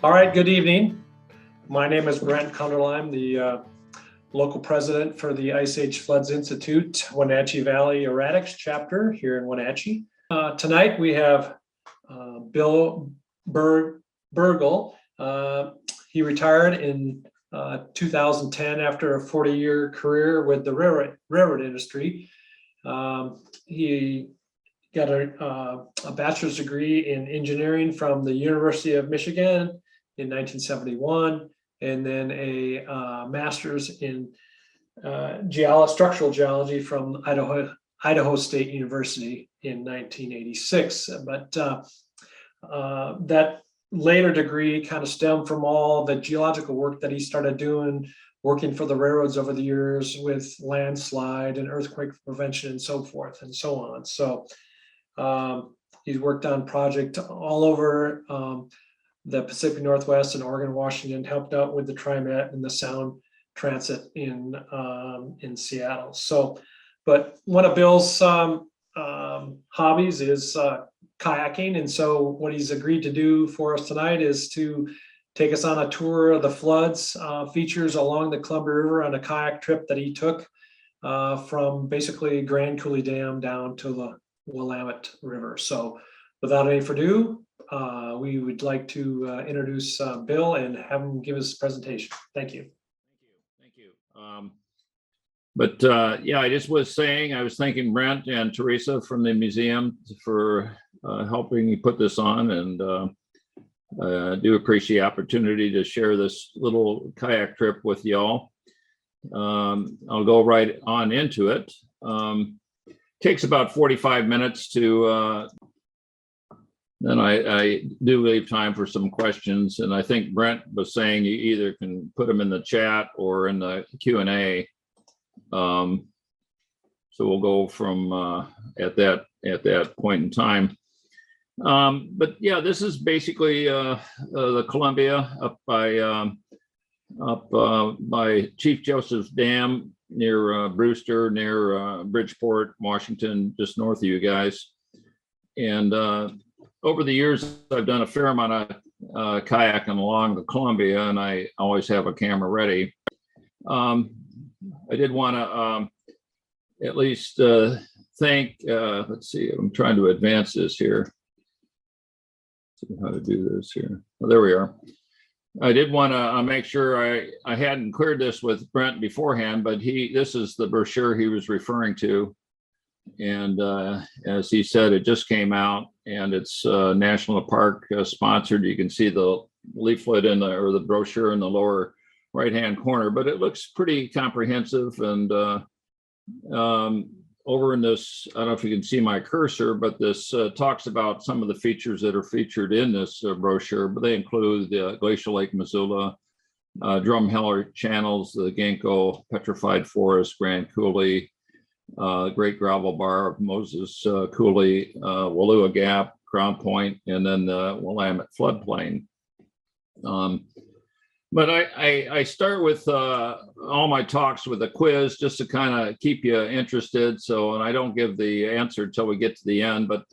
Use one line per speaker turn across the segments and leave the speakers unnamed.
All right, good evening. My name is Brent Kunderlein, the local president for the Ice Age Floods Institute, Wenatchee Valley Erratics chapter here in Wenatchee. Tonight we have Bill Burgel. He retired in 2010 after a 40-year career with the railroad industry. He got a bachelor's degree in engineering from the University of Michigan in 1971, and then a master's in structural geology from Idaho State University in 1986. But that later degree kind of stemmed from all the geological work that he started doing, working for the railroads over the years with landslide and earthquake prevention and so forth and so on. So he's worked on projects all over the Pacific Northwest and Oregon, Washington, helped out with the TriMet and the Sound Transit in Seattle. So, but one of Bill's hobbies is kayaking, and so what he's agreed to do for us tonight is to take us on a tour of the floods features along the Columbia River on a kayak trip that he took from basically Grand Coulee Dam down to the Willamette River. So, without any further ado, we would like to introduce Bill and have him give his presentation. Thank you.
Thank you. Yeah, I just was saying, I was thanking Brent and Teresa from the museum for helping me put this on, and I do appreciate the opportunity to share this little kayak trip with y'all. I'll go right on into it. Takes about 45 minutes to then I do leave time for some questions, and I think Brent was saying you either can put them in the chat or in the Q&A. So we'll go from at that point in time. But yeah, this is basically the Columbia up by Chief Joseph's Dam near Brewster, near Bridgeport, Washington, just north of you guys. And over the years, I've done a fair amount of kayaking along the Columbia, and I always have a camera ready. I did want to at least thank, let's see, I'm trying to advance this here. Let's see how to do this here. Oh, there we are. I did want to make sure I hadn't cleared this with Brent beforehand, but this is the brochure he was referring to. And as he said, it just came out, and it's National Park sponsored. You can see the leaflet or the brochure in the lower right-hand corner, but it looks pretty comprehensive. And over in this, I don't know if you can see my cursor, but this talks about some of the features that are featured in this brochure, but they include the Glacial Lake Missoula, Drumheller Channels, the Ginkgo Petrified Forest, Grand Coulee, Great Gravel Bar of Moses Coulee, Wallua Gap, Crown Point, and then the Willamette floodplain. But I start with all my talks with a quiz just to kind of keep you interested. So, and I don't give the answer until we get to the end. But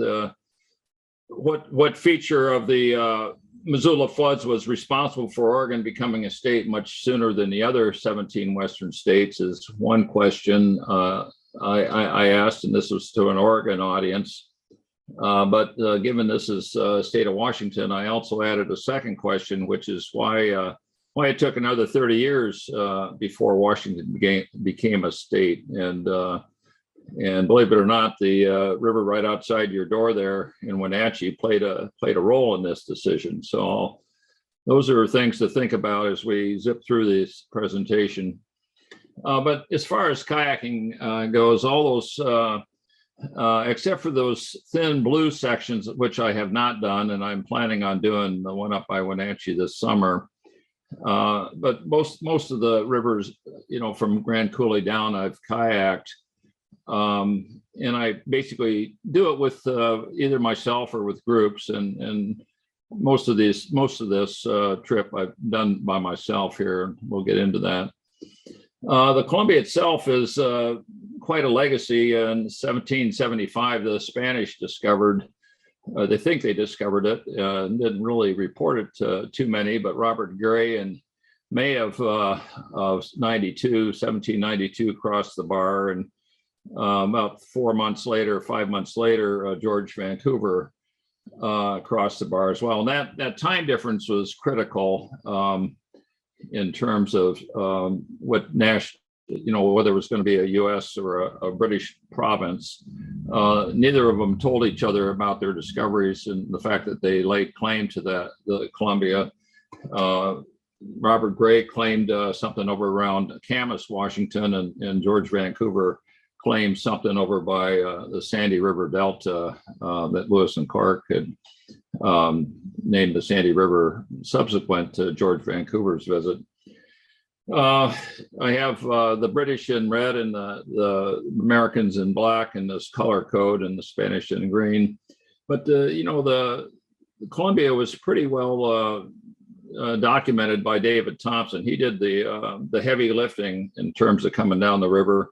what feature of the Missoula floods was responsible for Oregon becoming a state much sooner than the other 17 Western states is one question I asked, and this was to an Oregon audience. But given this is state of Washington, I also added a second question, which is why it took another 30 years before Washington became a state. And believe it or not, the river right outside your door there in Wenatchee played a role in this decision. So those are things to think about as we zip through this presentation. But as far as kayaking goes, all those, except for those thin blue sections, which I have not done, and I'm planning on doing the one up by Wenatchee this summer. But most of the rivers, from Grand Coulee down, I've kayaked, and I basically do it with either myself or with groups. And most of this trip I've done by myself here. We'll get into that. The Columbia itself is quite a legacy. In 1775, the Spanish discovered they think they discovered it, didn't really report it to too many, but Robert Gray in May of 1792 crossed the bar, and about 5 months later, George Vancouver crossed the bar as well. And that time difference was critical in terms of what whether it was going to be a U.S. or a British province. Neither of them told each other about their discoveries and the fact that they laid claim to the Columbia. Robert Gray claimed something over around Camas, Washington, and George Vancouver claimed something over by the Sandy River Delta that Lewis and Clark had named the Sandy River subsequent to George Vancouver's visit. I have the British in red and the Americans in black in this color code, and the Spanish in green. But the Columbia was pretty well documented by David Thompson. He did the heavy lifting in terms of coming down the river.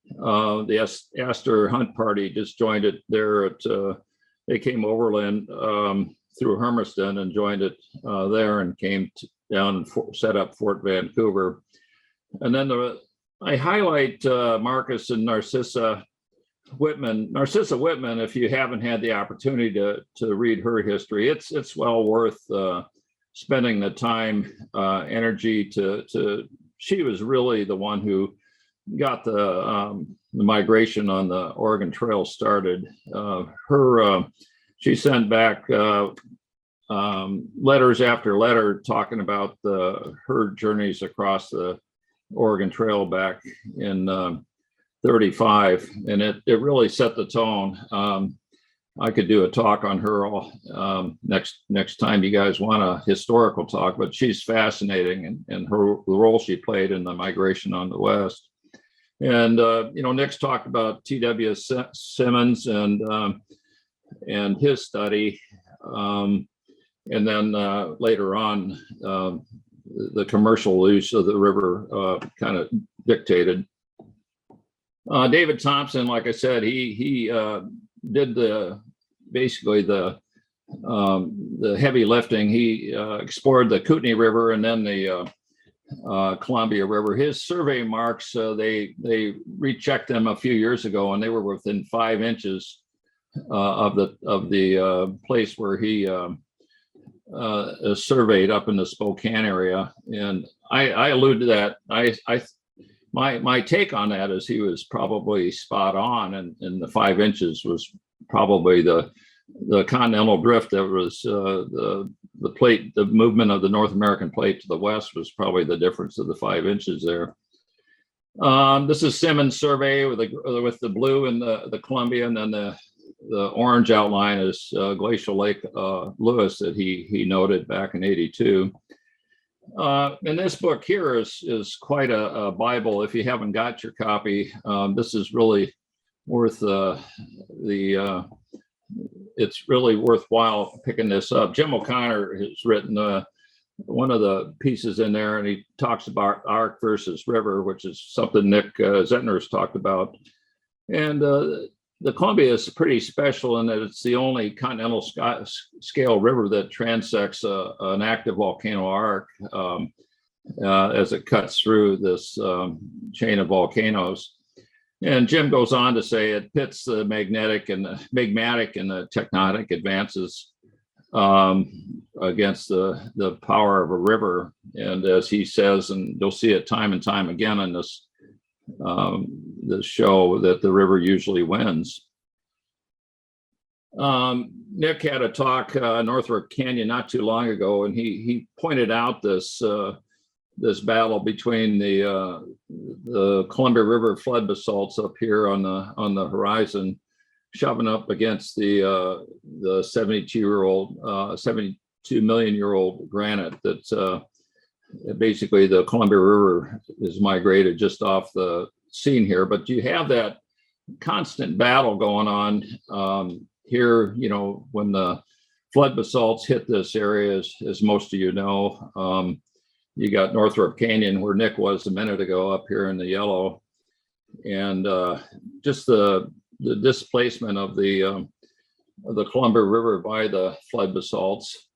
The Astor Hunt Party just joined it there they came overland through Hermiston and joined it there, and came down and set up Fort Vancouver. And then I highlight Marcus and Narcissa Whitman. Narcissa Whitman, if you haven't had the opportunity to read her history, it's well worth spending the time, energy to. She was really the one who got the migration on the Oregon Trail started. She sent back letters after letter talking about her journeys across the Oregon Trail back in 35, and it really set the tone. I could do a talk on her next time you guys want a historical talk, but she's fascinating, and the role she played in the migration on the West. And Nick's talked about T.W. Simmons and his study, and then later on, the commercial use of the river kind of dictated. David Thompson, like I said, he did basically the heavy lifting. He explored the Kootenai River and then the Columbia River. His survey marks, they rechecked them a few years ago, and they were within 5 inches of the place where he surveyed up in the Spokane area. And I allude to that. My take on that is he was probably spot on, and the 5 inches was probably the continental drift that was the plate, the movement of the North American plate to the west was probably the difference of the 5 inches there. This is Simmons' survey with the blue and the Columbia, and then the orange outline is Glacial Lake Lewis that he noted back in '82. And this book here is quite a Bible. If you haven't got your copy, this is really worth it's really worthwhile picking this up. Jim O'Connor has written one of the pieces in there, and he talks about arc versus river, which is something Nick Zentner's talked about. And the Columbia is pretty special in that it's the only continental scale river that transects an active volcano arc as it cuts through this chain of volcanoes. And Jim goes on to say it pits the magmatic and the tectonic advances against the power of a river. And as he says, and you'll see it time and time again in this show, that the river usually wins. Nick had a talk Northrop Canyon not too long ago, and he pointed out this battle between the Columbia River flood basalts up here on the horizon, shoving up against the 72 million year old granite that's basically the Columbia River is migrated just off the scene here. But you have that constant battle going on here, when the flood basalts hit this area, as most of you know. You got Northrop Canyon, where Nick was a minute ago, up here in the yellow, and just the displacement of the the Columbia River by the flood basalts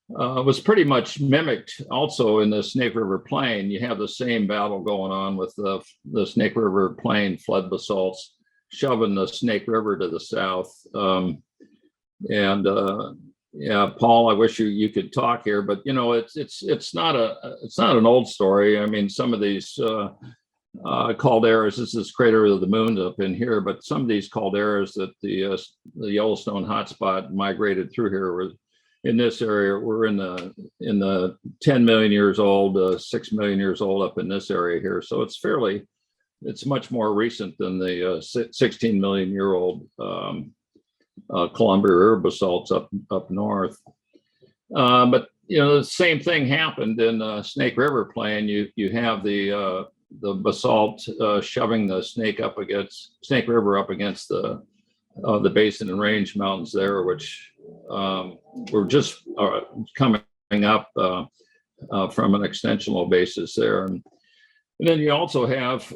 was pretty much mimicked also in the Snake River Plain. You have the same battle going on with the Snake River Plain flood basalts shoving the Snake River to the south. Yeah, Paul, I wish you could talk here, but it's not an old story. I mean, some of these calderas, this is Crater of the Moon up in here, but some of these calderas that the Yellowstone hotspot migrated through here were in this area. We're in the 10 million years old, 6 million years old up in this area here. So it's much more recent than the 16 million year old Columbia River basalts up north. But the same thing happened in Snake River Plain. You have the basalt shoving the Snake River up against the Basin and Range Mountains there, which were just coming up from an extensional basis there. And then you also have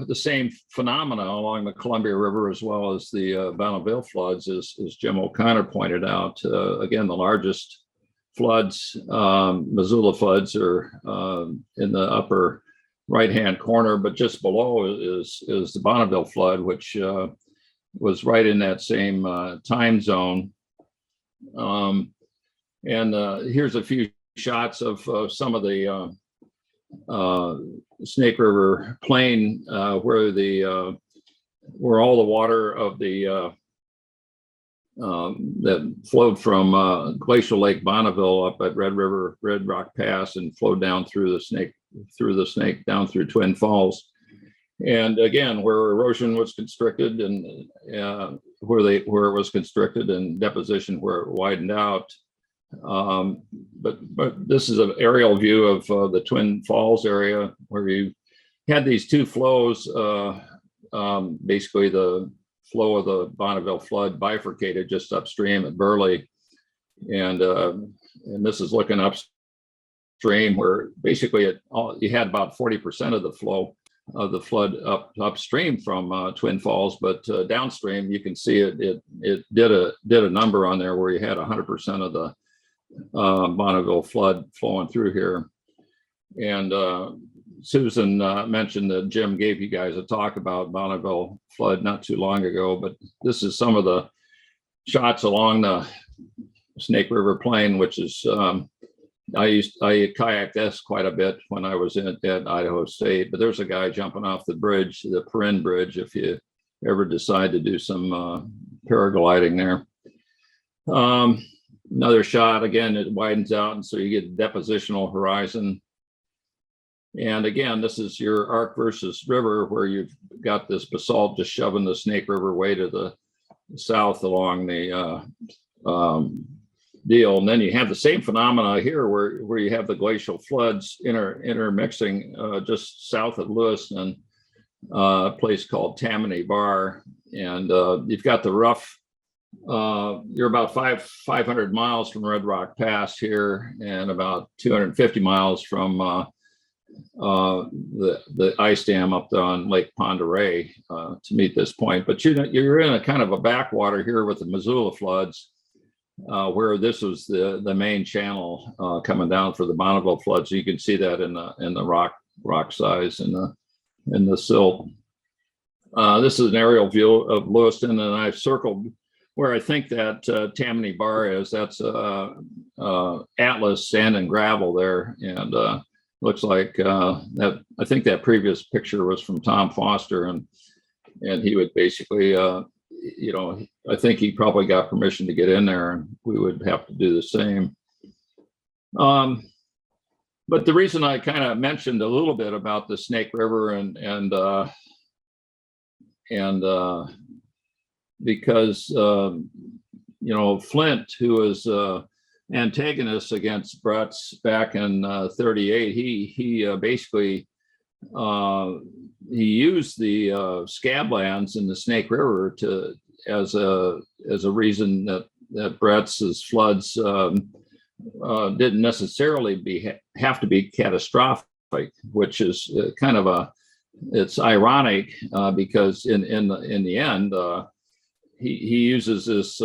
the same phenomena along the Columbia River, as well as the Bonneville floods, as Jim O'Connor pointed out. Again, the largest floods, Missoula floods, are in the upper right-hand corner, but just below is the Bonneville flood, which was right in that same time zone. And here's a few shots of some of the Snake River Plain, where all the water of the that flowed from Glacial Lake Bonneville up at Red Rock Pass and flowed down through the Snake down through Twin Falls. And again, where erosion was constricted and where it was constricted, and deposition where it widened out. But this is an aerial view of the Twin Falls area, where you had these two flows. Basically, the flow of the Bonneville flood bifurcated just upstream at Burley, and this is looking upstream, where basically you had about 40% of the flow of the flood upstream from Twin Falls, but downstream you can see it did a number on there where you had 100% of the Bonneville flood flowing through here. And Susan mentioned that Jim gave you guys a talk about Bonneville flood not too long ago, but this is some of the shots along the Snake River Plain, which is I kayaked this quite a bit when I was at Idaho State, but there's a guy jumping off the bridge, the Perrin Bridge, if you ever decide to do some paragliding there. Another shot, again, it widens out, and so you get a depositional horizon. And again, this is your arc versus river, where you've got this basalt just shoving the Snake River way to the south along the deal. And then you have the same phenomena here where you have the glacial floods intermixing just south of Lewiston, a place called Tammany Bar. And you've got the rough, you're about 500 miles from Red Rock Pass here, and about 250 miles from the ice dam up on Lake Pend Oreille to meet this point. But you're in a kind of a backwater here with the Missoula floods, where this was the main channel coming down for the Bonneville floods. So you can see that in the rock size in the silt. This is an aerial view of Lewiston, and I've circled where I think that Tammany Bar is. That's Atlas sand and gravel there, and looks like that. I think that previous picture was from Tom Foster, and he would basically, I think he probably got permission to get in there, and we would have to do the same. But the reason I kind of mentioned a little bit about the Snake River and because Flint, who was antagonist against Bretz back in 38, he basically he used the scablands in the Snake River as a reason that Bretz's floods didn't necessarily have to be catastrophic, which is it's ironic because in the end he uses this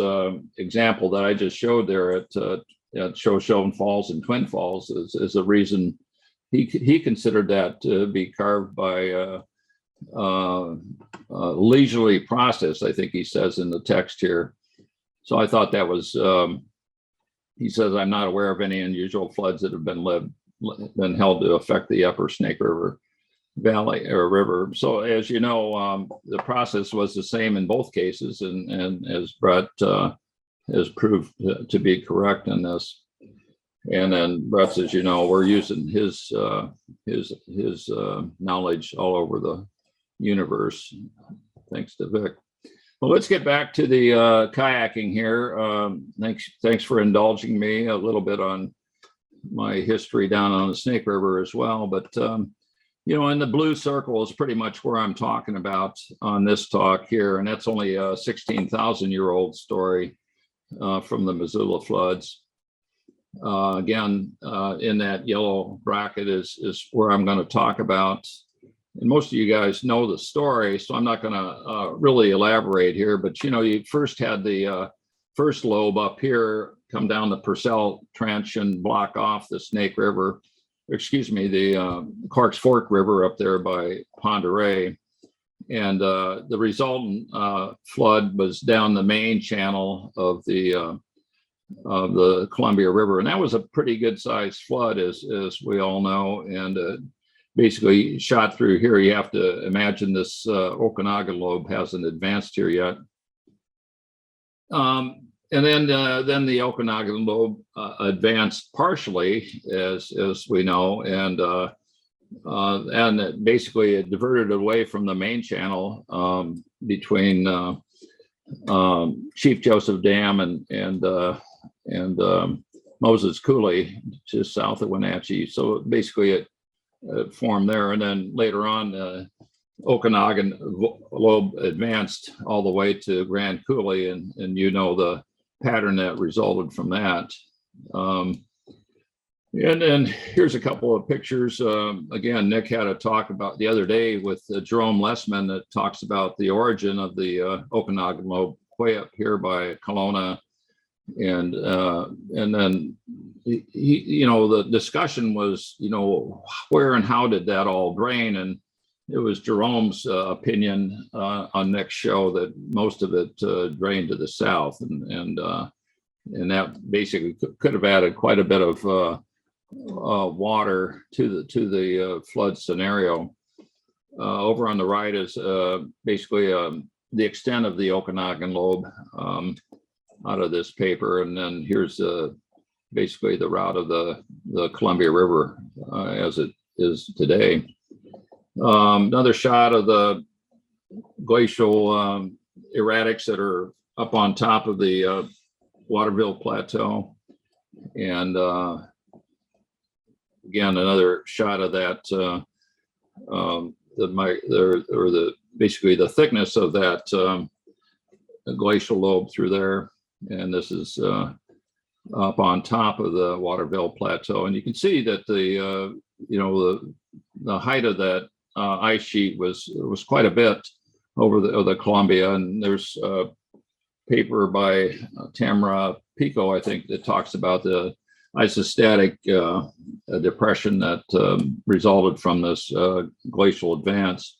example that I just showed there at Shoshone Falls and Twin Falls as a reason he considered that to be carved by leisurely process, I think he says in the text here. So I thought that was, he says, I'm not aware of any unusual floods that have been held to affect the upper Snake River Valley or river. So as you know, the process was the same in both cases, and as Brett has proved to be correct in this. And then Brett, as you know, we're using his knowledge all over the universe, thanks to Vic. Well, let's get back to the kayaking here. Thanks for indulging me a little bit on my history down on the Snake River as well. But you know, in the blue circle is pretty much where I'm talking about on this talk here, and that's only a 16,000-year-old story from the Missoula floods. Again, in that yellow bracket is where I'm going to talk about. And most of you guys know the story, so I'm not going to really elaborate here. But you know, you first had the first lobe up here come down the Purcell Trench and block off the Snake River. Excuse me, the Clark's Fork River up there by Ponderay. And the resultant flood was down the main channel of the Columbia River. And that was a pretty good sized flood, as we all know. And basically shot through here. You have to imagine this Okanagan lobe hasn't advanced here yet. And then the Okanagan lobe advanced partially, as we know, and basically it diverted away from the main channel between Chief Joseph Dam and Moses Coulee, just south of Wenatchee. So basically it formed there, and then later on, Okanagan lobe advanced all the way to Grand Coulee, and you know the pattern that resulted from that. And then here's a couple of pictures. Again, Nick had a talk about the other day with Jerome Lessman that talks about the origin of the Okanagan lobe way up here by Kelowna. And then he, you know, the discussion was, you know, where and how did that all drain? And it was Jerome's opinion on Nick's show that most of it drained to the south, and that basically could have added quite a bit of water to the flood scenario. Over on the right is basically the extent of the Okanagan lobe out of this paper, and then here's basically the route of the Columbia River as it is today. Another shot of the glacial erratics that are up on top of the Waterville Plateau, and again another shot of that basically the thickness of that glacial lobe through there, and this is up on top of the Waterville Plateau, and you can see that the you know the height of that ice sheet was quite a bit over the Columbia, and there's a paper by Tamara Pico, I think, that talks about the isostatic depression that resulted from this glacial advance.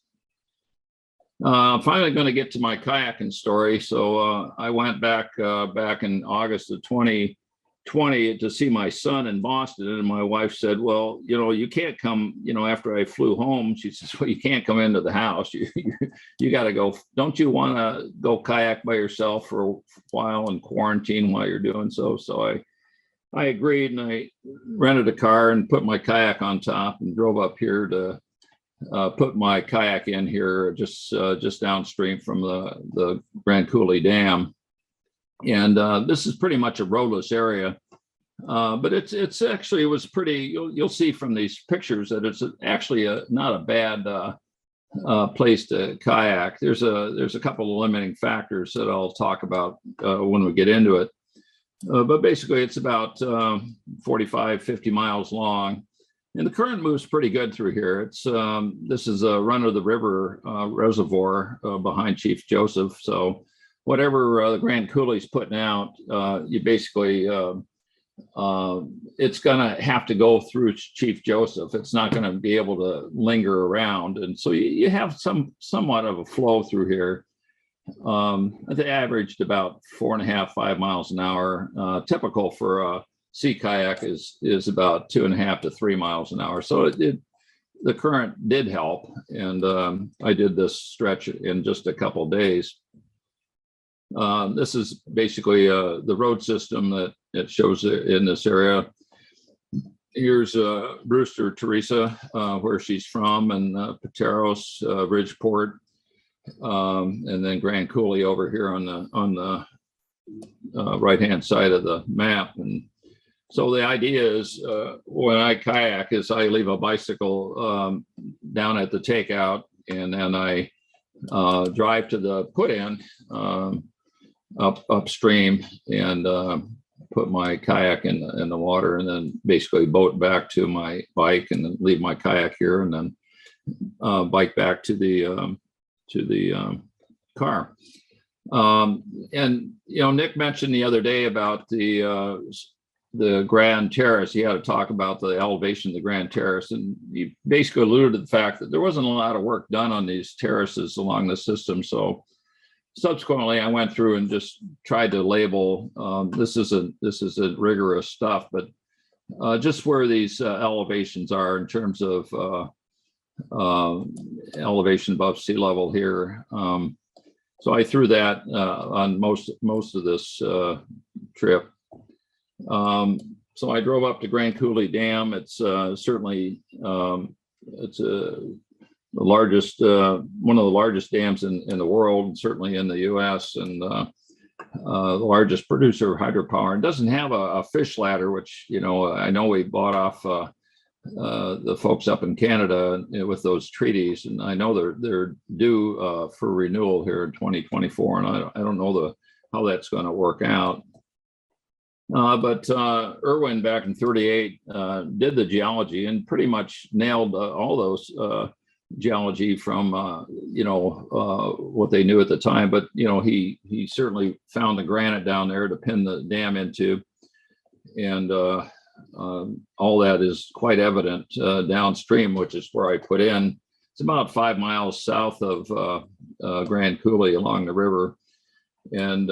I'm finally going to get to my kayaking story. So I went back in August of 2020 to see my son in Boston, and my wife said, well, you know, you can't come, you know, after I flew home, she says, well, you can't come into the house. You got to go. Don't you want to go kayak by yourself for a while and quarantine while you're doing so? So I agreed, and I rented a car and put my kayak on top and drove up here to put my kayak in here just downstream from the Grand Coulee Dam. And this is pretty much a roadless area, but it's actually, it was pretty, you'll see from these pictures that it's actually not a bad place to kayak. There's a couple of limiting factors that I'll talk about when we get into it. But basically it's about 45, 50 miles long. And the current moves pretty good through here. It's this is a run of the river reservoir behind Chief Joseph. So whatever the Grand Coulee's putting out, you basically it's going to have to go through Chief Joseph. It's not going to be able to linger around, and so you have somewhat of a flow through here. They averaged about 4.5, 5 miles an hour. Typical for a sea kayak is about 2.5 to 3 miles an hour. So the current did help, and I did this stretch in just a couple of days. This is basically the road system that it shows in this area. Here's Brewster, Teresa, where she's from, and Pateros, Bridgeport, and then Grand Coulee over here on the right-hand side of the map. And so the idea is when I kayak is I leave a bicycle down at the takeout, and then I drive to the put-in upstream and put my kayak in the water, and then basically boat back to my bike, and then leave my kayak here, and then bike back to the car. And Nick mentioned the other day about the Grand Terrace. He had to talk about the elevation of the Grand Terrace, and he basically alluded to the fact that there wasn't a lot of work done on these terraces along the system. So subsequently, I went through and just tried to label. This isn't rigorous stuff, but just where these elevations are in terms of elevation above sea level here. So I threw that on most of this trip. So I drove up to Grand Coulee Dam. It's certainly the largest, one of the largest dams in the world, and certainly in the U.S., and the largest producer of hydropower. It doesn't have a fish ladder, which I know we bought off the folks up in Canada with those treaties, and I know they're due for renewal here in 2024, and I don't know how that's going to work out. But Irwin back in '38 did the geology and pretty much nailed all those geology from what they knew at the time. But he certainly found the granite down there to pin the dam into, and all that is quite evident downstream, which is where I put in. It's about 5 miles south of Grand Coulee along the river, and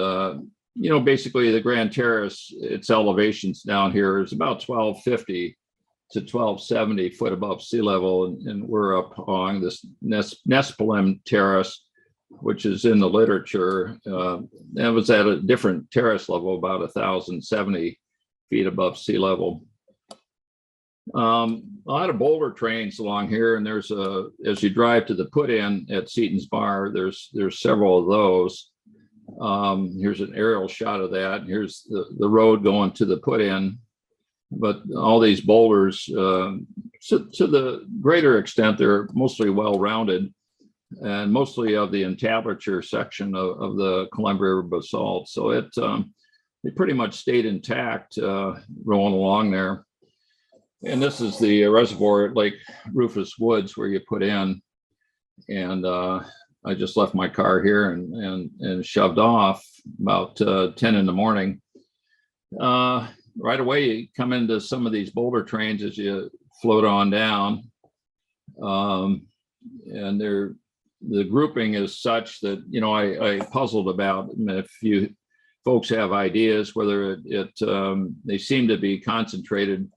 basically the Grand Terrace, its elevations down here is about 1250 to 1270 foot above sea level, and we're up along this Nespelem Terrace, which is in the literature. That was at a different terrace level, about 1070 feet above sea level. A lot of boulder trains along here, and there's as you drive to the put-in at Seaton's Bar, there's several of those. Here's an aerial shot of that. Here's the road going to the put-in. But all these boulders, to the greater extent, they're mostly well-rounded, and mostly of the entablature section of the Columbia River basalt. So it pretty much stayed intact rolling along there. And this is the reservoir at Lake Rufus Woods where you put in. And I just left my car here and shoved off about 10 in the morning. Right away, you come into some of these boulder trains as you float on down. And the grouping is such that, I puzzled about. And if you folks have ideas, whether they seem to be concentrated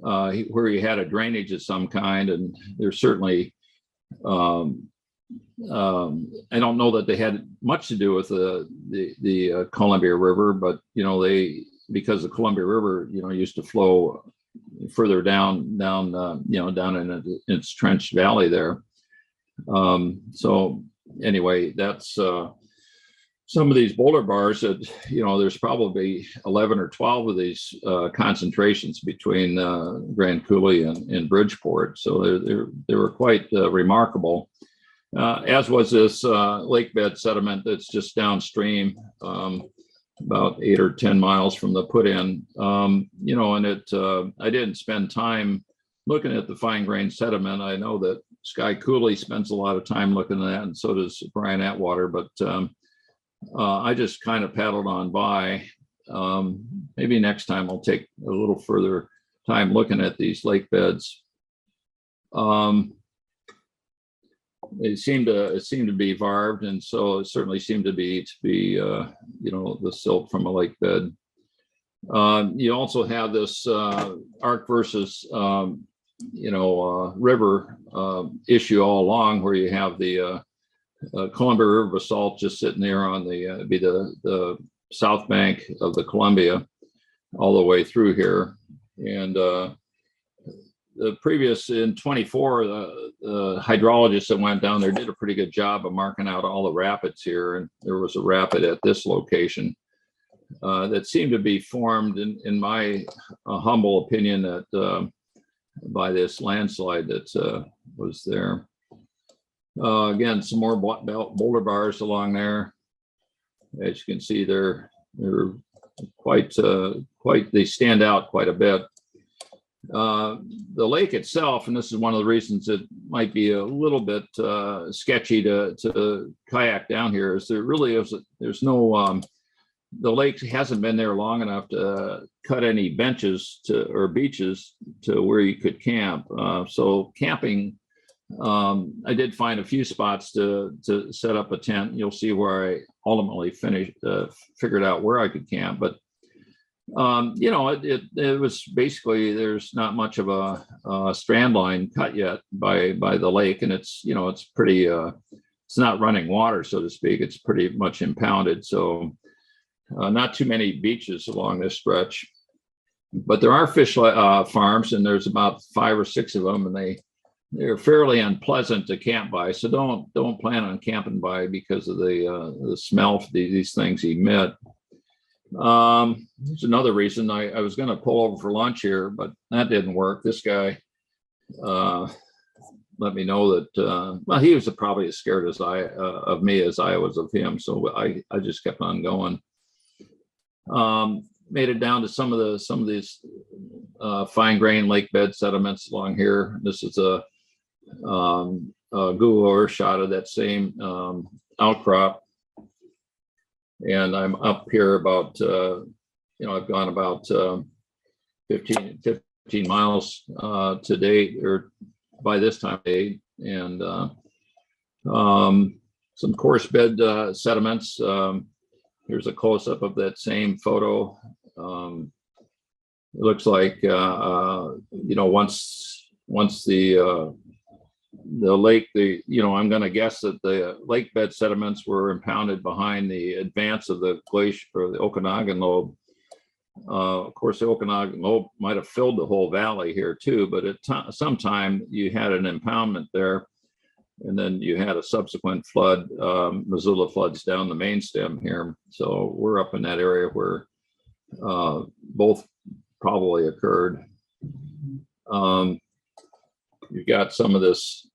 where you had a drainage of some kind, and there's certainly, I don't know that they had much to do with the Columbia River, but because the Columbia River, used to flow further down in its trenched valley there. So anyway, that's some of these boulder bars that, there's probably 11 or 12 of these concentrations between Grand Coulee and Bridgeport. So they were quite remarkable, as was this lake bed sediment that's just downstream, about 8 or 10 miles from the put-in. And I didn't spend time looking at the fine-grained sediment. I know that Sky Cooley spends a lot of time looking at that, and so does Brian Atwater. But I just kind of paddled on by. Maybe next time I'll take a little further time looking at these lake beds. It seemed to be varved, and so it certainly seemed to be the silt from a lake bed. You also have this arc versus river issue all along, where you have the Columbia River basalt just sitting there on the south bank of the Columbia all the way through here. And the previous in 24, the hydrologists that went down there did a pretty good job of marking out all the rapids here. And there was a rapid at this location that seemed to be formed, in my humble opinion, that by this landslide that was there. Again, some more boulder bars along there. As you can see, they're quite they stand out quite a bit. The lake itself, and this is one of the reasons it might be a little bit sketchy to kayak down here, is there's no the lake hasn't been there long enough to cut any benches or beaches to where you could camp. So camping, I did find a few spots to set up a tent. You'll see where I ultimately figured out where I could camp. But it was basically, there's not much of a strand line cut yet by the lake, and it's pretty it's not running water, so to speak. It's pretty much impounded, so not too many beaches along this stretch. But there are fish farms, and there's about 5 or 6 of them, and they're fairly unpleasant to camp by. So don't plan on camping by because of the smell these things emit. There's another reason I was going to pull over for lunch here, but that didn't work. This guy let me know that he was probably as scared of me as I was of him. So I just kept on going. Made it down to some of these fine grained lake bed sediments along here. This is a Google Earth shot of that same outcrop. And I'm up here about, I've gone about 15 miles to date, or by this time of day, and some coarse bed sediments. Here's a close-up of that same photo. It looks like, once the lake, I'm going to guess that the lake bed sediments were impounded behind the advance of the glacier or the Okanagan lobe. Of course, the Okanagan lobe might have filled the whole valley here too, but at some time you had an impoundment there, and then you had a subsequent flood, Missoula floods down the main stem here. So we're up in that area where both probably occurred. You've got some of this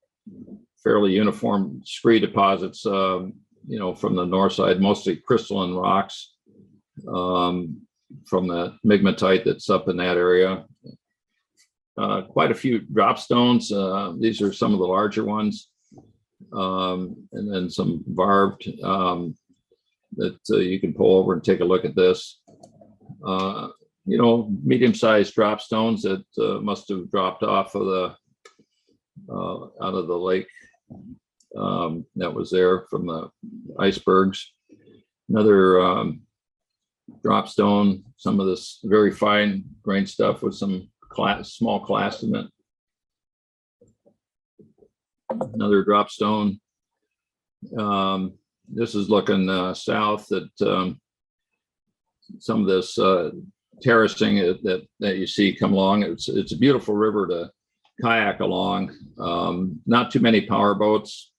fairly uniform scree deposits, from the north side, mostly crystalline rocks from the migmatite that's up in that area. Quite a few drop stones. These are some of the larger ones. And then some varved that you can pull over and take a look at this. Medium-sized drop stones that must have dropped off of out of the lake that was there from the icebergs. Another drop stone, some of this very fine grained stuff with some small clastinate. Another drop stone. This is looking south at some of this terracing that you see come along. It's a beautiful river to kayak along. Not too many power boats.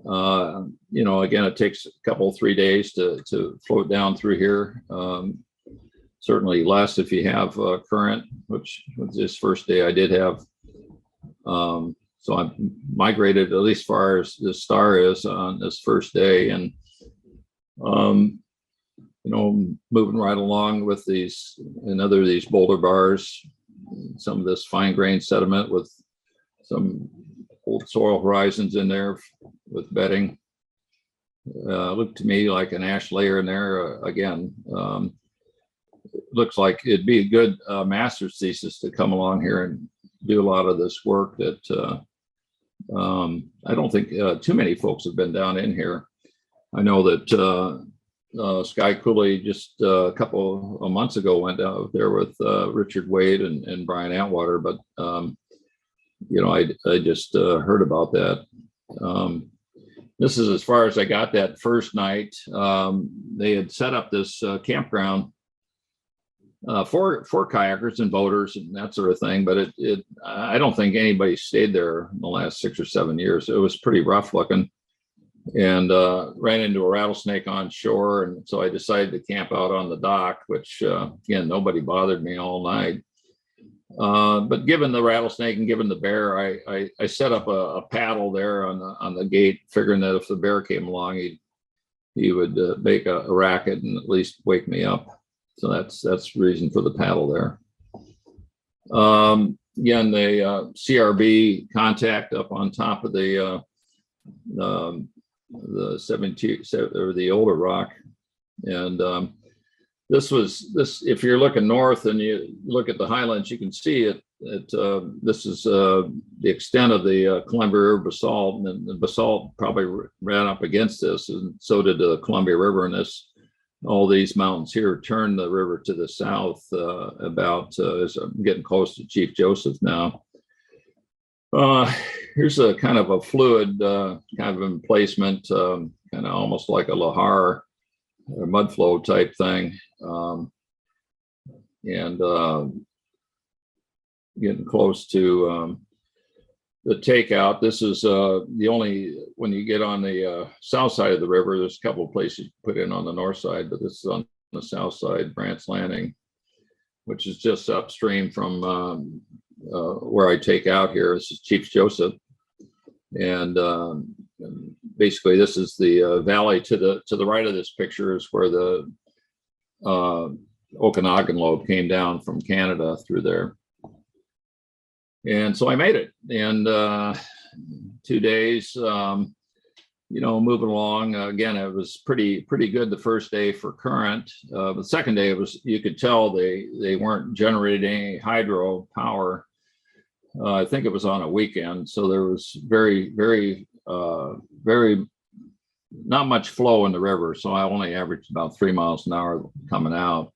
Again, it takes a couple, 3 days to float down through here. Certainly less if you have current, which this first day I did have. So I migrated at least far as the star is on this first day, and moving right along with these boulder bars, some of this fine grained sediment with some old soil horizons in there with bedding. Looked to me like an ash layer in there again. Looks like it'd be a good master's thesis to come along here and do a lot of this work that I don't think too many folks have been down in here. I know that Sky Cooley just a couple of months ago went out there with Richard Wade and Brian Atwater, but I just heard about that. This is as far as I got that first night. They had set up this campground for kayakers and boaters and that sort of thing, but I don't think anybody stayed there in the last 6 or 7 years. It was pretty rough looking, and ran into a rattlesnake on shore, and so I decided to camp out on the dock, which again, nobody bothered me all night. But given the rattlesnake and given the bear, I set up a paddle there on the gate, figuring that if the bear came along, he would make a racket and at least wake me up. So that's the reason for the paddle there. Again, the CRB contact up on top of the 72 or the older rock, and this. If you're looking north and you look at the highlands, you can see it. This is the extent of the Columbia River basalt, and the basalt probably ran up against this, and so did the Columbia River. And all these mountains here turn the river to the south as I'm getting close to Chief Joseph now. Here's a kind of a fluid kind of emplacement, kind of almost like a lahar or mud flow type thing. Getting close to the takeout. This is the only, when you get on the south side of the river, there's a couple of places you put in on the north side, but this is on the south side, Brant's Landing, which is just upstream from where I take out here. This is Chief Joseph. And basically this is the valley to the right of this picture is where the Okanagan lobe came down from Canada through there. And so I made it in 2 days, moving along. Again, it was pretty good the first day for current. The second day, you could tell they weren't generating any hydro power. I think it was on a weekend, so there was very not much flow in the river. So I only averaged about 3 miles an hour coming out.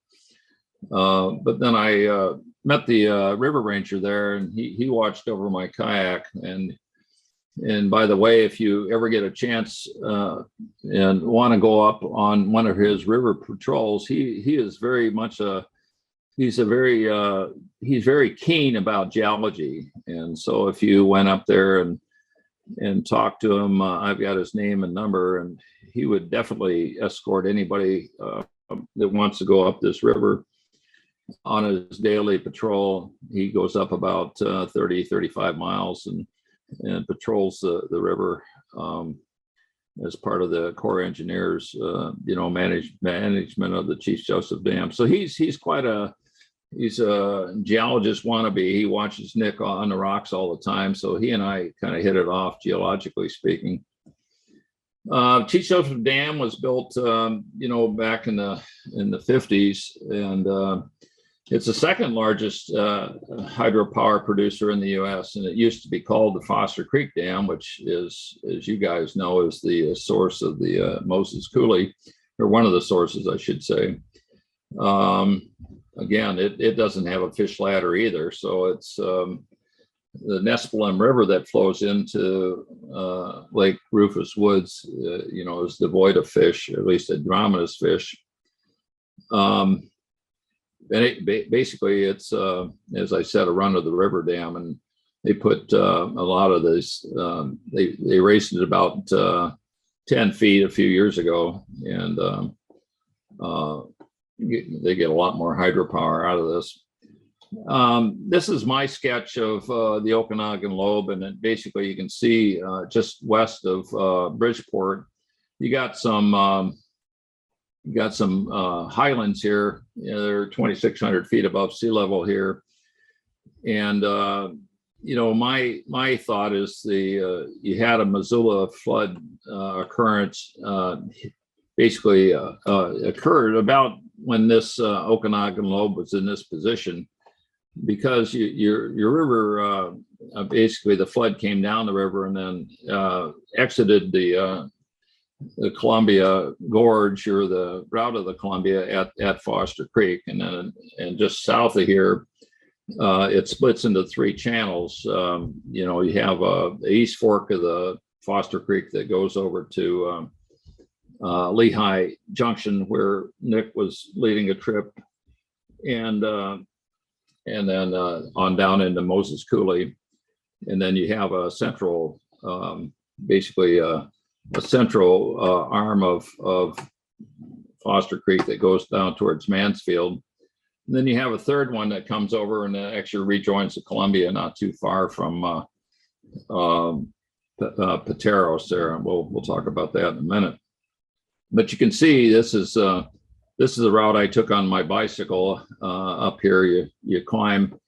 But then I met the river ranger there, and he watched over my kayak. And by the way, if you ever get a chance and want to go up on one of his river patrols, he is very much he's very keen about geology. And so if you went up there and talked to him, I've got his name and number, and he would definitely escort anybody that wants to go up this river. On his daily patrol, he goes up about 35 miles and patrols the river as part of the Corps engineers, management of the Chief Joseph Dam. So he's a geologist wannabe. He watches Nick on the rocks all the time. So he and I kind of hit it off, geologically speaking. Chief Joseph Dam was built, back in the 50s, and it's the second largest hydropower producer in the U.S., and it used to be called the Foster Creek Dam, which is, as you guys know, is the source of the Moses Coulee, or one of the sources, I should say. Again, it doesn't have a fish ladder either, so it's the Nespelem River that flows into Lake Rufus Woods, is devoid of fish, at least adromatous fish. And basically, it's, as I said, a run of the river dam, and they put a lot of this, they raised it about 10 feet a few years ago, and they get a lot more hydropower out of this. This is my sketch of the Okanagan lobe, and basically you can see just west of Bridgeport, you got some highlands here. They're 2,600 feet above sea level here, and my thought is you had a Missoula flood occurrence basically occurred about when this Okanagan lobe was in this position, because your river basically the flood came down the river and then exited the Columbia Gorge, or the route of the Columbia at Foster Creek, and just south of here. It splits into three channels. You have the east fork of the Foster Creek that goes over to Lehigh Junction, where Nick was leading a trip, and then on down into Moses Coulee, and then you have a central, basically a central arm of Foster Creek that goes down towards Mansfield. And then you have a third one that comes over and actually rejoins the Columbia not too far from Pateros there. And we'll talk about that in a minute. But you can see this is the route I took on my bicycle up here. You climb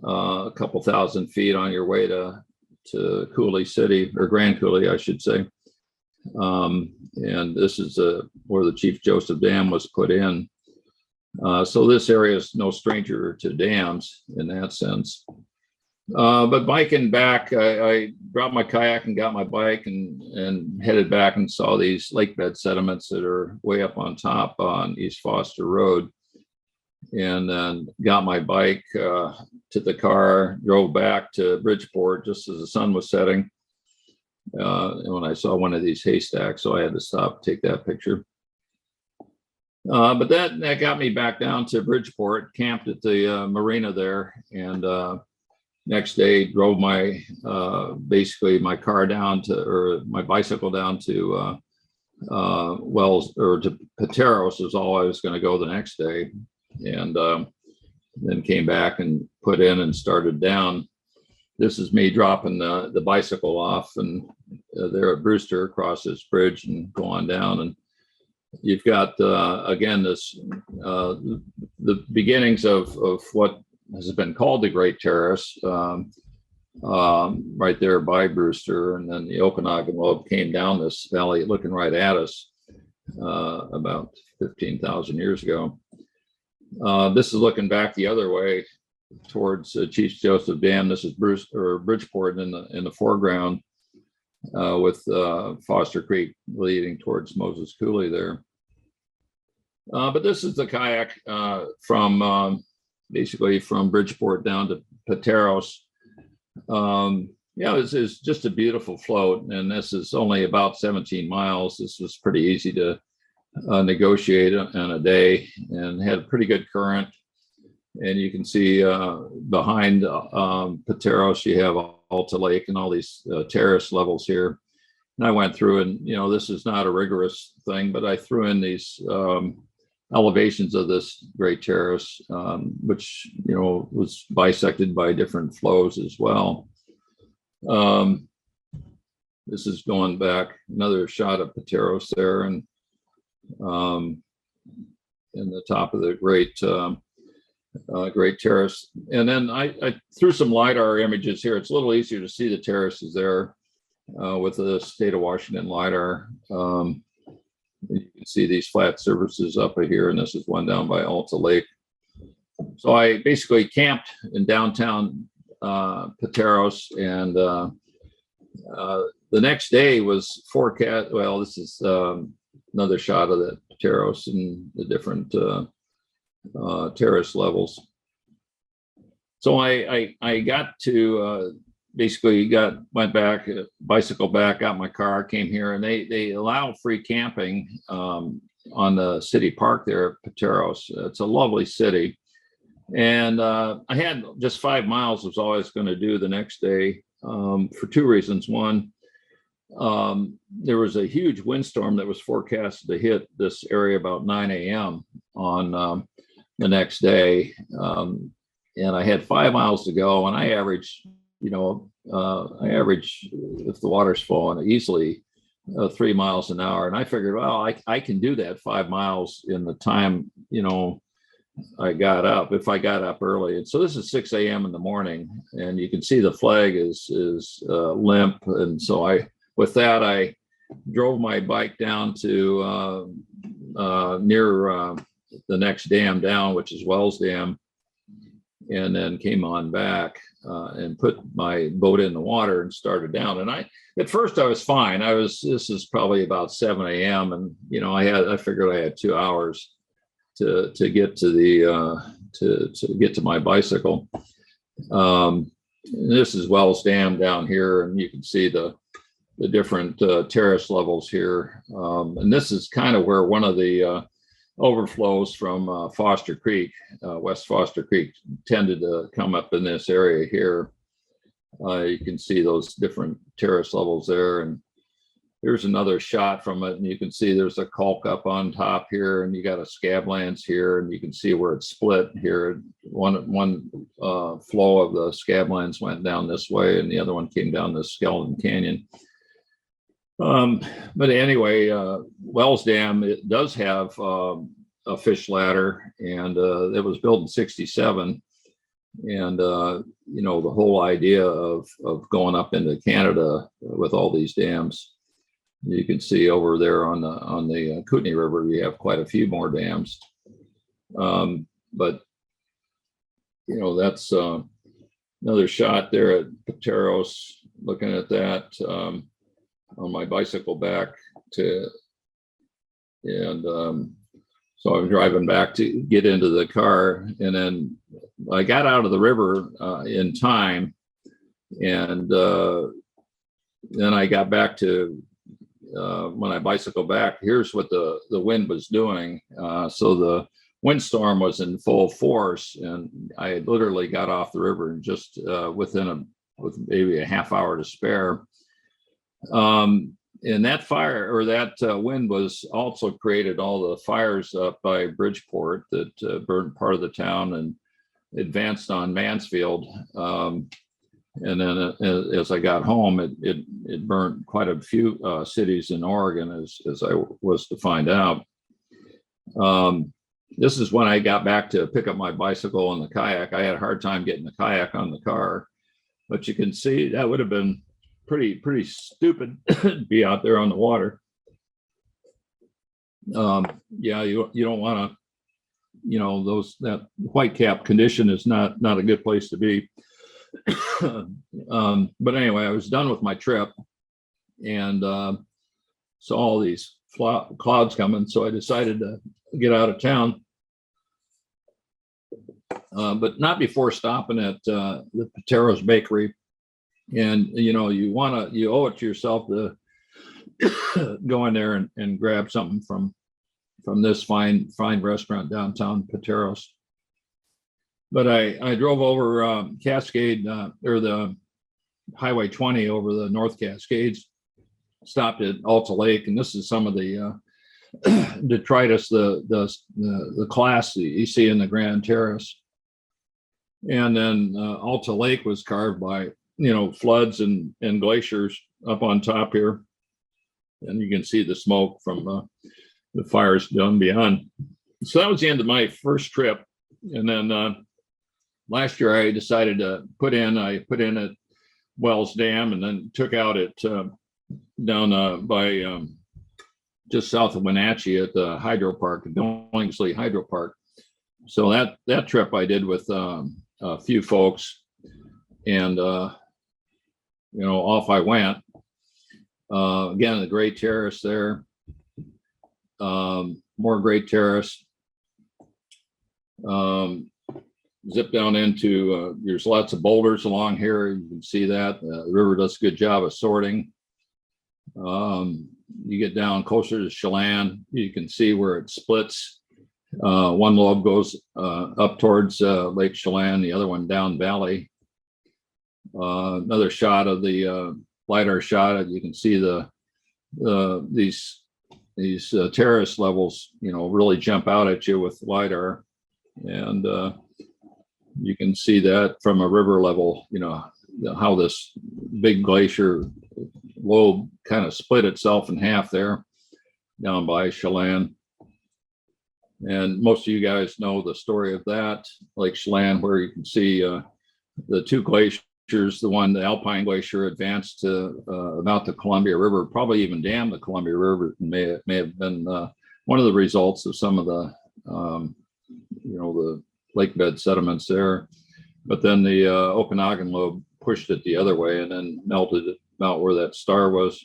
a couple thousand feet on your way to Coulee City, or Grand Coulee, I should say. And this is where the Chief Joseph Dam was put in. So this area is no stranger to dams in that sense. But biking back, I dropped my kayak and got my bike and headed back and saw these lake bed sediments that are way up on top on East Foster Road. And then got my bike to the car, drove back to Bridgeport just as the sun was setting. And when I saw one of these haystacks, so I had to stop, take that picture. But that got me back down to Bridgeport, camped at the marina there, and next day drove my basically my car down to, or my bicycle down to Wells, or to Pateros is all I was going to go the next day, and then came back and put in and started down. This is me dropping the bicycle off, and there at Brewster, across this bridge and go on down. And you've got, again, this the beginnings of what has been called the Great Terrace, right there by Brewster. And then the Okanagan lobe came down this valley looking right at us about 15,000 years ago. This is looking back the other way towards Chief Joseph Dam. This is Bridgeport in the foreground, with Foster Creek leading towards Moses Coulee there. But this is the kayak from basically from Bridgeport down to Pateros. This is just a beautiful float, and this is only about 17 miles. This was pretty easy to negotiate in a day, and had a pretty good current. And you can see behind Pateros, you have Alta Lake and all these terrace levels here. And I went through, and this is not a rigorous thing, but I threw in these elevations of this Great Terrace, which was bisected by different flows as well. This is going back, another shot of Pateros there, and in the top of the Great Terrace. And then I threw some LiDAR images here. It's a little easier to see the terraces there with the state of Washington LiDAR. You can see these flat surfaces up here, and this is one down by Alta Lake. So I basically camped in downtown Pateros, and the next day was forecast. Well, this is another shot of the Pateros and the different terrace levels. So I got to basically went back, bicycle back, got my car, came here, and they allow free camping on the city park there at Pateros. It's a lovely city. And I had just 5 miles was all I was going to do the next day for two reasons. One, there was a huge windstorm that was forecasted to hit this area about 9 a.m. on the next day. And I had 5 miles to go, and I averaged, if the water's flowing, easily 3 miles an hour. And I figured, well, I can do that 5 miles in the time, I got up, if I got up early. And so this is 6 a.m. in the morning, and you can see the flag is limp. And so with that, I drove my bike down to near the next dam down, which is Wells Dam, and then came on back and put my boat in the water and started down. And at first I was fine. This is probably about 7 a.m. and I figured I had 2 hours to get to the to get to my bicycle. This is Wells Dam down here, and you can see the different terrace levels here. And this is kind of where one of the overflows from Foster Creek, West Foster Creek, tended to come up in this area here. You can see those different terrace levels there, and here's another shot from it, and you can see there's a culk up on top here, and you got a scablands here, and you can see where it's split here. One flow of the scablands went down this way, and the other one came down this Skeleton Canyon. But anyway, Wells Dam, it does have a fish ladder, and it was built in '67. And the whole idea of going up into Canada with all these dams, you can see over there on the Kootenai River, you have quite a few more dams. But that's another shot there at Pateros, looking at that on my bicycle back so I'm driving back to get into the car, and then I got out of the river in time, and then I got back to when I bicycled back. Here's what the wind was doing. So the windstorm was in full force, and I literally got off the river and just with maybe a half hour to spare. And that fire or that wind was also created all the fires up by Bridgeport that burned part of the town and advanced on Mansfield. And then as I got home, it burnt quite a few cities in Oregon, as I was to find out. This is when I got back to pick up my bicycle and the kayak. I had a hard time getting the kayak on the car, but you can see that would have been pretty stupid to be out there on the water. Yeah, you don't want to, that whitecap condition is not a good place to be. But anyway, I was done with my trip, and saw all these clouds coming, so I decided to get out of town, but not before stopping at the Pateros Bakery. And you owe it to yourself to go in there and grab something from this fine restaurant downtown Pateros. But I drove over Cascade or the Highway 20 over the North Cascades, stopped at Alta Lake, and this is some of the detritus, the class that you see in the Grand Terrace. And then Alta Lake was carved by floods and glaciers up on top here, and you can see the smoke from the fires down beyond. So that was the end of my first trip. And then last year I decided to put in at Wells Dam, and then took out at down by just south of Wenatchee at the hydro park, the Billingsley Hydro Park. So that trip I did with a few folks, and off I went. Again, the Great Terrace there, more Great Terrace. Zip down into, there's lots of boulders along here. You can see that. The river does a good job of sorting. You get down closer to Chelan, you can see where it splits. One lobe goes up towards Lake Chelan, the other one down valley. Another shot of the LiDAR shot. You can see these terrace levels, really jump out at you with LiDAR, and you can see that from a river level. How this big glacier lobe kind of split itself in half there down by Chelan. And most of you guys know the story of that, Lake Chelan, where you can see the two glaciers. The one, the Alpine Glacier, advanced to about the Columbia River, probably even dammed the Columbia River. May have been one of the results of some of the the lake bed sediments there. But then the Okanagan lobe pushed it the other way and then melted it about where that star was.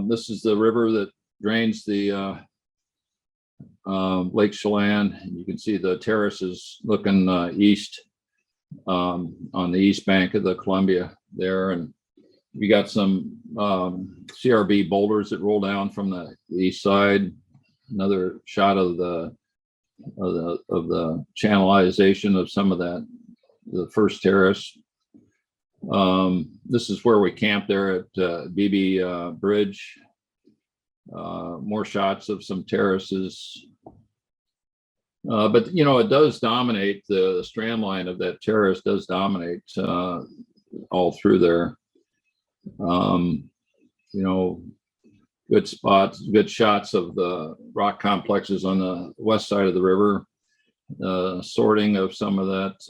This is the river that drains the Lake Chelan. You can see the terraces looking east on the east bank of the Columbia there, and we got some CRB boulders that roll down from the east side. Another shot of the channelization of some of that, the first terrace. This is where we camped there at BB Bridge. More shots of some terraces. But it does dominate, the strand line of that terrace does dominate all through there. Good spots, good shots of the rock complexes on the west side of the river. Sorting of some of that,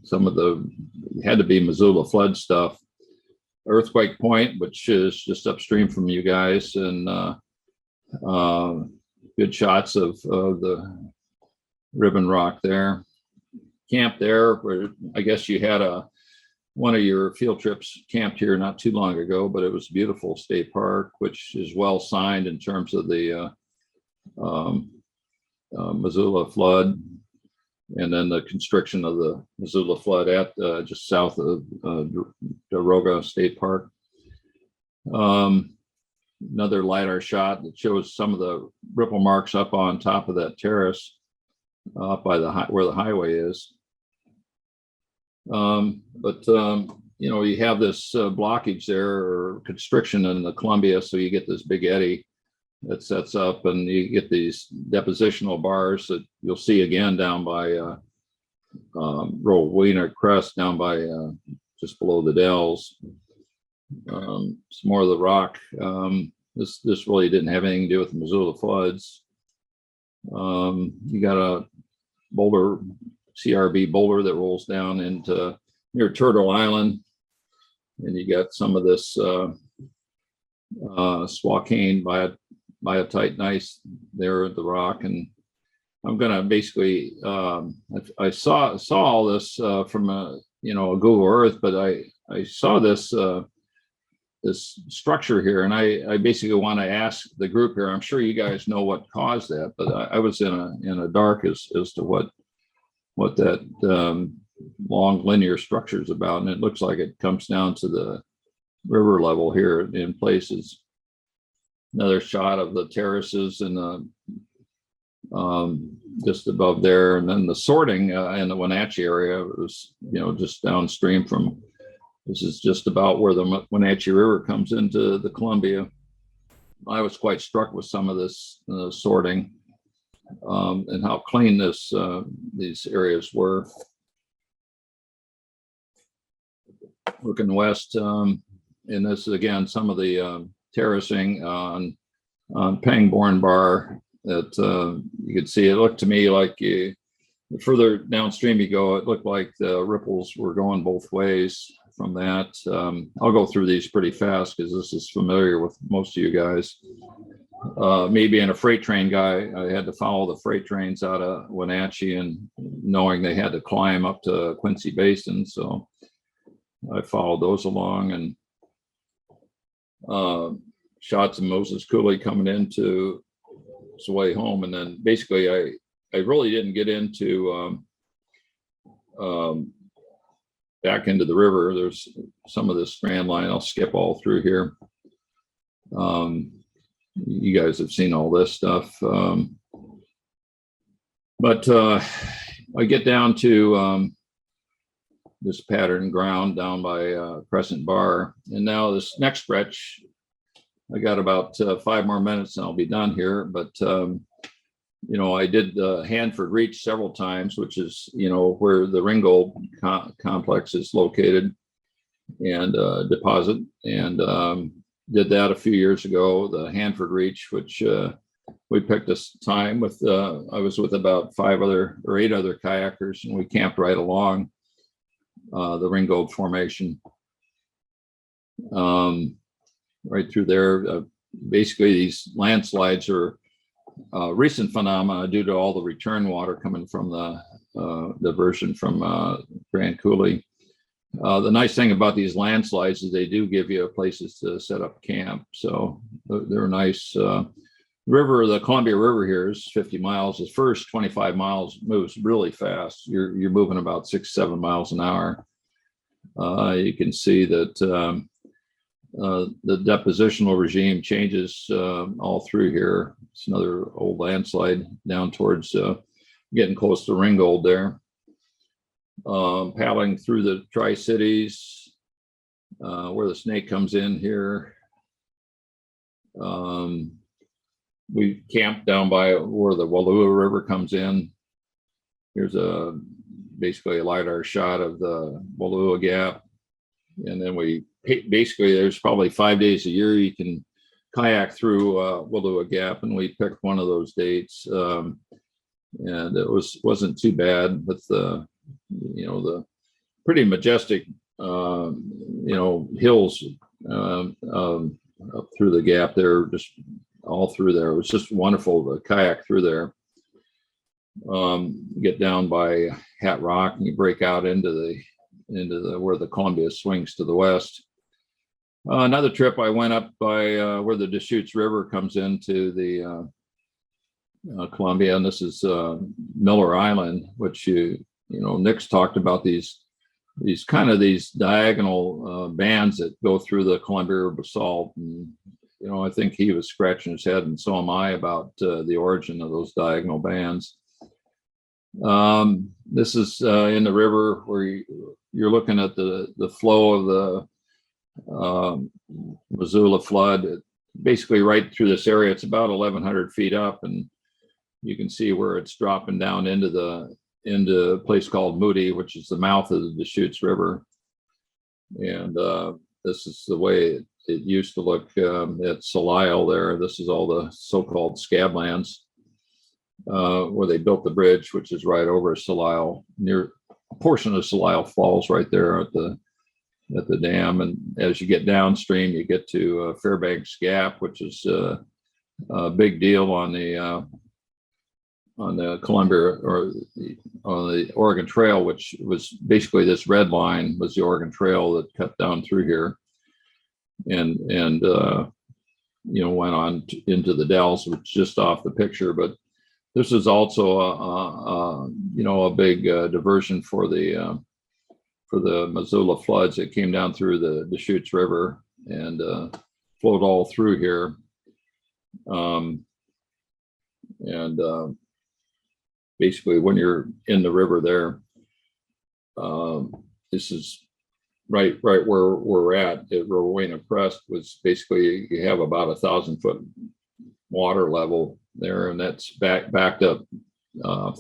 some of the had to be Missoula flood stuff. Earthquake Point, which is just upstream from you guys, and good shots of the ribbon rock there. Camp there, where I guess you had one of your field trips camped here not too long ago, but it was a beautiful state park, which is well signed in terms of the Missoula flood, and then the constriction of the Missoula flood at just south of Daroga State Park. Another LiDAR shot that shows some of the ripple marks up on top of that terrace, up by where the highway is. You have this blockage there, or constriction in the Columbia, so you get this big eddy that sets up, and you get these depositional bars that you'll see again down by Rowena Crest, down by just below the Dells. Some more of the rock. This really didn't have anything to do with the Missoula floods. You got a boulder, CRB boulder, that rolls down into near Turtle Island, and you got some of this Swakane biotite gneiss there at the rock. And I'm gonna basically I saw all this from a Google Earth, but I saw this this structure here, and I basically want to ask the group here. I'm sure you guys know what caused that, but I was in a dark as to what that long linear structure is about, and it looks like it comes down to the river level here in places. Another shot of the terraces and just above there, and then the sorting in the Wenatchee area was just downstream from. This is just about where the Wenatchee River comes into the Columbia. I was quite struck with some of this sorting and how clean these areas were. Looking west, and this is again some of the terracing on Pangbourne Bar that you could see. It looked to me like the further downstream you go, it looked like the ripples were going both ways from that. I'll go through these pretty fast because this is familiar with most of you guys. Me being a freight train guy, I had to follow the freight trains out of Wenatchee, and knowing they had to climb up to Quincy Basin, so I followed those along. And shots of Moses Coulee coming into his way home. And then basically I really didn't get into back into the river. There's some of this strand line. I'll skip all through here. You guys have seen all this stuff. But I get down to this pattern ground down by Crescent Bar. And now this next stretch, I got about 5 more minutes and I'll be done here. But I did Hanford Reach several times, which is where the Ringgold complex is located, and deposit, and did that a few years ago. The Hanford Reach, which we picked this time with, I was with about 8 other kayakers, and we camped right along the Ringgold Formation, right through there. Basically, these landslides are recent phenomena due to all the return water coming from the diversion from Grand Coulee. The nice thing about these landslides is they do give you places to set up camp. So they're nice. The Columbia River here is 50 miles. The first 25 miles moves really fast. You're moving about 6-7 miles an hour. You can see that the depositional regime changes all through here. It's another old landslide down towards getting close to Ringgold there. Paddling through the Tri-Cities, where the Snake comes in here. We camped down by where the Wallua River comes in. Here's basically a LiDAR shot of the Wallua Gap. And then there's probably 5 days a year you can kayak through Wallua Gap, and we picked one of those dates. And it wasn't too bad with the pretty majestic hills up through the gap there, just all through there. It was just wonderful to kayak through there. Get down by Hat Rock, and you break out into the where the Columbia swings to the west. Another trip, I went up by where the Deschutes River comes into the Columbia, and this is Miller Island, which Nick's talked about these diagonal bands that go through the Columbia River basalt. And I think he was scratching his head, and so am I, about the origin of those diagonal bands. This is in the river where you're looking at the flow of the Missoula flood, basically right through this area. It's about 1,100 feet up, and you can see where it's dropping down into a place called Moody, which is the mouth of the Deschutes River. And this is the way it used to look at Solisle there. This is all the so-called scablands where they built the bridge, which is right over Solisle. Near a portion of Solisle Falls right there at the dam. And as you get downstream, you get to Fairbanks Gap, which is a big deal on the Columbia, or on the Oregon Trail, which was basically this red line was the Oregon Trail that cut down through here and went on into the Dells, which is just off the picture. But this is also a big diversion for the Missoula floods that came down through the Deschutes River and flowed all through here. Basically, when you're in the river there, this is right where we're at Rowena Crest. Was basically, you have about 1,000-foot water level there, and that's backed up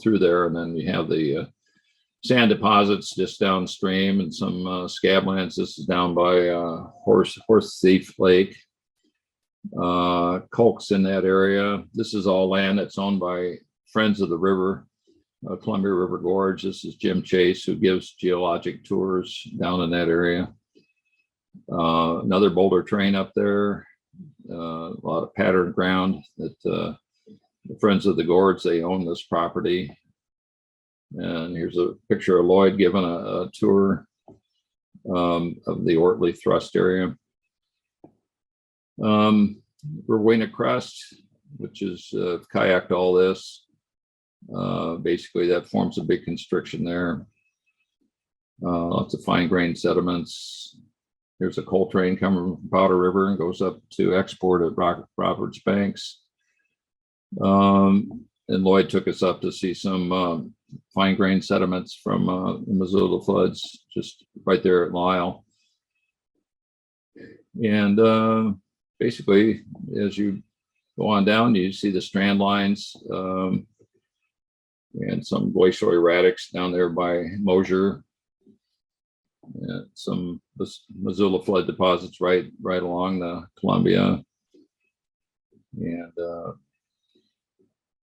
through there. And then you have the sand deposits just downstream, and some scablands. This is down by Horse Thief Lake. Colk's in that area. This is all land that's owned by Friends of the River, Columbia River Gorge. This is Jim Chase, who gives geologic tours down in that area. Another boulder train up there. A lot of patterned ground that the Friends of the Gorge, they own this property. And here's a picture of Lloyd giving a tour of the Ortley Thrust area. Rowena Crest, which is kayaked all this. Basically, that forms a big constriction there. Lots of fine-grained sediments. There's a coal train coming from Powder River and goes up to export at Roberts Banks. And Lloyd took us up to see some fine-grained sediments from the Missoula floods, just right there at Lisle. And basically, as you go on down, you see the strand lines and some glacial erratics down there by Mosier. And some Missoula flood deposits right along the Columbia. And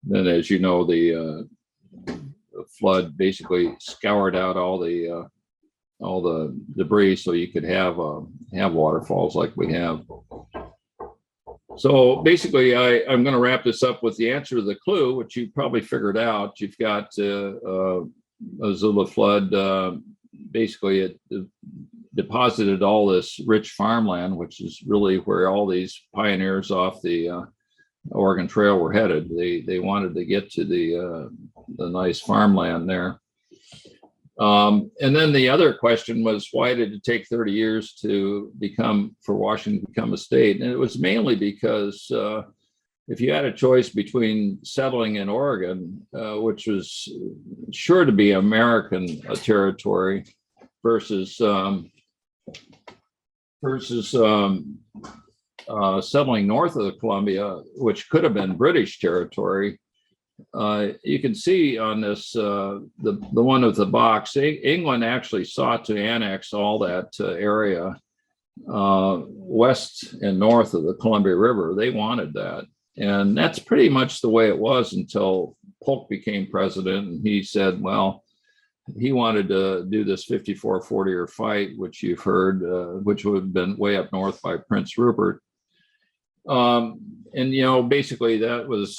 Then, as you know, the flood basically scoured out all the debris, so you could have waterfalls like we have. So basically, I'm going to wrap this up with the answer to the clue, which you probably figured out. You've got Missoula flood. Basically, it deposited all this rich farmland, which is really where all these pioneers off the Oregon Trail were headed. They wanted to get to the nice farmland there. And then the other question was, why did it take 30 years for Washington to become a state? And it was mainly because if you had a choice between settling in Oregon, which was sure to be American territory, versus settling north of the Columbia, which could have been British territory. You can see on this, the one with the box, England actually sought to annex all that area west and north of the Columbia River. They wanted that. And that's pretty much the way it was until Polk became president. And he said, well, he wanted to do this 54-40 fight, which you've heard, which would have been way up north by Prince Rupert. And, basically that was,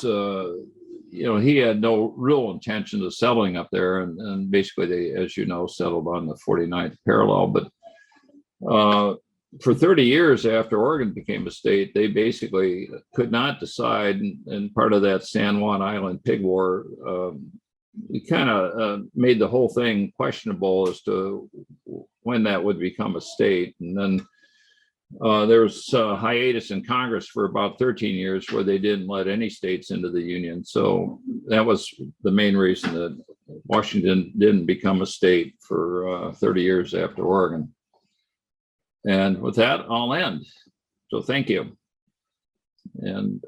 he had no real intention of settling up there. And basically they, as you know, settled on the 49th parallel. But for 30 years after Oregon became a state, they basically could not decide. And part of that San Juan Island pig war, it kind of made the whole thing questionable as to when that would become a state. And then there was a hiatus in Congress for about 13 years where they didn't let any states into the Union. So that was the main reason that Washington didn't become a state for 30 years after Oregon. And with that, I'll end. So thank you. And